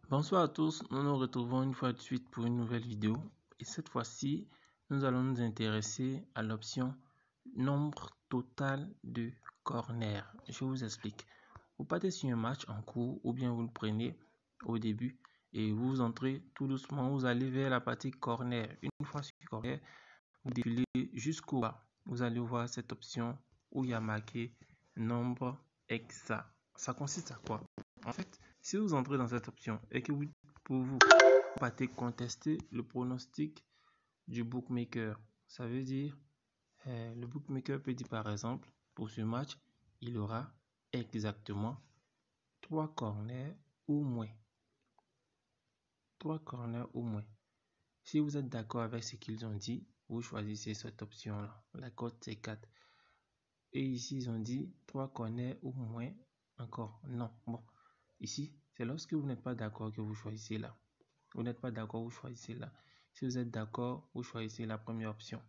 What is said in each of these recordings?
Bonsoir à tous, nous nous retrouvons une fois de suite pour une nouvelle vidéo et cette fois-ci nous allons nous intéresser à l'option nombre total de corners. Je vous explique. Vous partez sur un match en cours ou bien vous le prenez au début et vous entrez tout doucement, vous allez vers la partie corner. Une fois sur corner, vous défilez jusqu'au bas. Vous allez voir cette option où il y a marqué nombre exact. Ça consiste à quoi? En fait, si vous entrez dans cette option et que pour vous partez contester le pronostic du bookmaker, ça veut dire le bookmaker peut dire par exemple pour ce match, il aura exactement 3 corners ou moins. 3 corners ou moins. Si vous êtes d'accord avec ce qu'ils ont dit, vous choisissez cette option-là. La cote c'est 4. Et ici, ils ont dit 3 corners ou moins encore. Non. Bon, ici, c'est lorsque vous n'êtes pas d'accord que vous choisissez là. Vous n'êtes pas d'accord, vous choisissez là. Si vous êtes d'accord, vous choisissez la première option.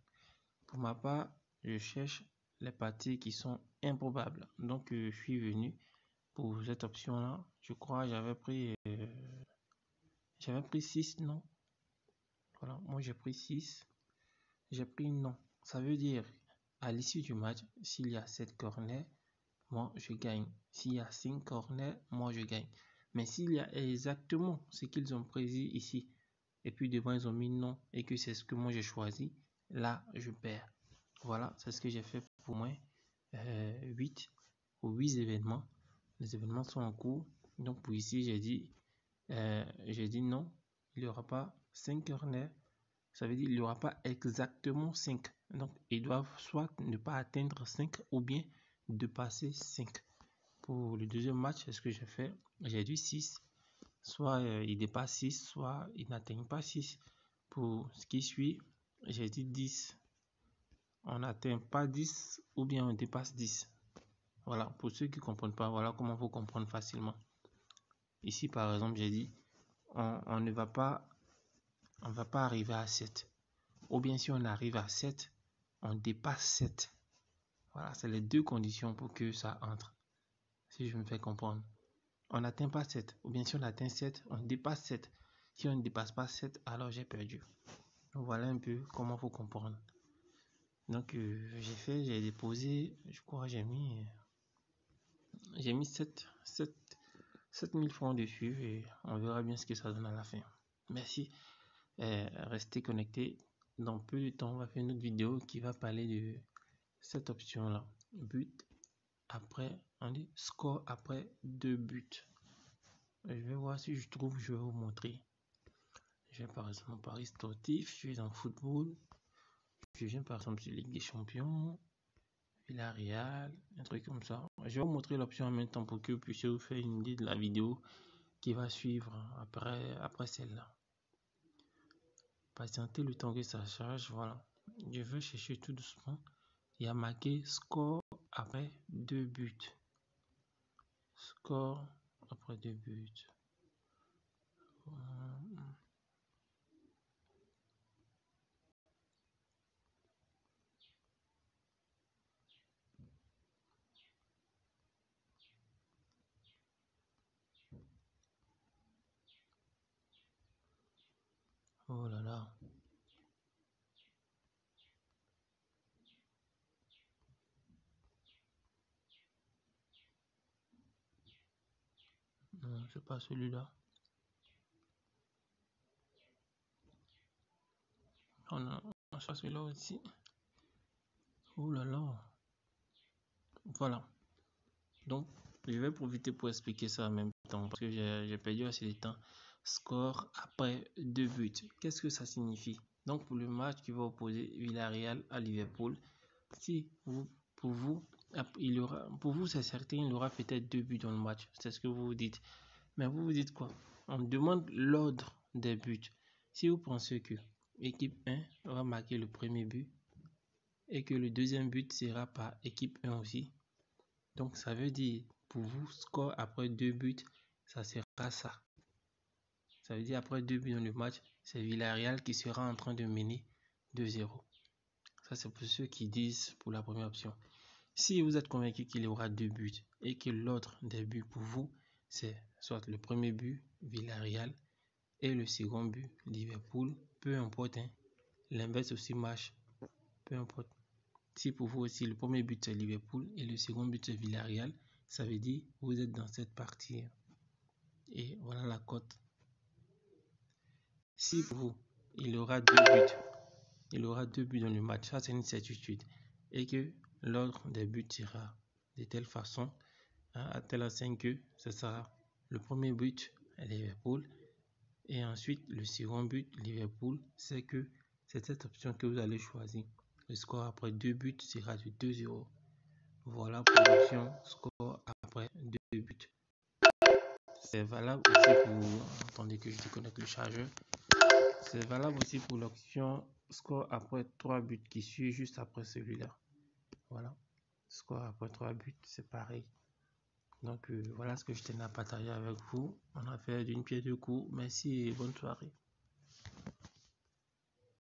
Pour ma part, je cherche les parties qui sont improbables. Donc, je suis venu pour cette option-là. Je crois j'avais pris 6, non? Voilà, moi j'ai pris 6. J'ai pris non. Ça veut dire, à l'issue du match, s'il y a 7 corners, moi je gagne. S'il y a 5 corners, moi je gagne. Mais s'il y a exactement ce qu'ils ont prédit ici, et puis devant ils ont mis non, et que c'est ce que moi j'ai choisi, là je perds. Voilà, c'est ce que j'ai fait pour moi. 8 ou 8 événements. Les événements sont en cours. Donc pour ici, j'ai dit non, il n'y aura pas 5 corners. Ça veut dire qu'il n'y aura pas exactement 5. Donc, ils doivent soit ne pas atteindre 5 ou bien dépasser 5. Pour le deuxième match, c'est ce que j'ai fait. J'ai dit 6. Soit il dépasse 6, soit il n'atteigne pas 6. Pour ce qui suit, j'ai dit 10. On n'atteint pas 10 ou bien on dépasse 10. Voilà, pour ceux qui ne comprennent pas, voilà comment vous comprendre facilement. Ici, par exemple, j'ai dit on ne va pas arriver à 7. Ou bien si on arrive à 7, on dépasse 7. Voilà, c'est les deux conditions pour que ça entre. Si je me fais comprendre. On n'atteint pas 7. Ou bien si on atteint 7, on dépasse 7. Si on ne dépasse pas 7, alors j'ai perdu. Donc voilà un peu comment il faut comprendre. Donc j'ai déposé, je crois j'ai mis 7000 francs dessus et on verra bien ce que ça donne à la fin. Merci. Restez connectés. Dans peu de temps, on va faire une autre vidéo qui va parler de cette option-là. But après, on dit score après 2 buts. Je vais voir si je trouve, je vais vous montrer. Je vais par exemple Paris sportif, je suis dans football. Je viens par exemple sur Ligue des Champions, Villarreal, un truc comme ça. Je vais vous montrer l'option en même temps pour que vous puissiez vous faire une idée de la vidéo qui va suivre après celle-là. Patientez le temps que ça charge, voilà. Je vais chercher tout doucement. Il y a marqué score après 2 buts. Score après 2 buts. Oh là là. Non, c'est pas celui-là. Oh non, c'est celui-là aussi. Oh là là. Voilà. Donc, je vais profiter pour expliquer ça en même temps parce que j'ai perdu assez de temps. Score après 2 buts. Qu'est-ce que ça signifie? Donc, pour le match qui va opposer Villarreal à Liverpool, si pour vous, c'est certain, il y aura peut-être 2 buts dans le match. C'est ce que vous vous dites. Mais vous vous dites quoi? On demande l'ordre des buts. Si vous pensez que équipe 1 va marquer le premier but et que le deuxième but sera par équipe 1 aussi, donc ça veut dire pour vous, score après 2 buts, ça sera ça. Ça veut dire après 2 buts dans le match, c'est Villarreal qui sera en train de mener 2-0. Ça c'est pour ceux qui disent pour la première option. Si vous êtes convaincu qu'il y aura 2 buts et que l'autre des buts pour vous, c'est soit le premier but Villarreal et le second but Liverpool, peu importe, hein. L'inverse aussi marche, peu importe. Si pour vous aussi le premier but c'est Liverpool et le second but c'est Villarreal, ça veut dire que vous êtes dans cette partie. Et voilà la cote. Si pour vous il aura deux buts dans le match, ça c'est une certitude, et que l'ordre des buts sera de telle façon, à telle enseigne que ce sera le premier but Liverpool et ensuite le second but Liverpool, c'est que c'est cette option que vous allez choisir. Le score après deux buts sera de 2-0. Voilà pour l'option score après deux buts. C'est valable aussi pour... Attendez que je déconnecte le chargeur. C'est valable aussi pour l'option score après 3 buts qui suit juste après celui-là. Voilà. Score après 3 buts, c'est pareil. Donc voilà ce que je tenais à partager avec vous. On a fait d'une pierre deux coups. Merci et bonne soirée.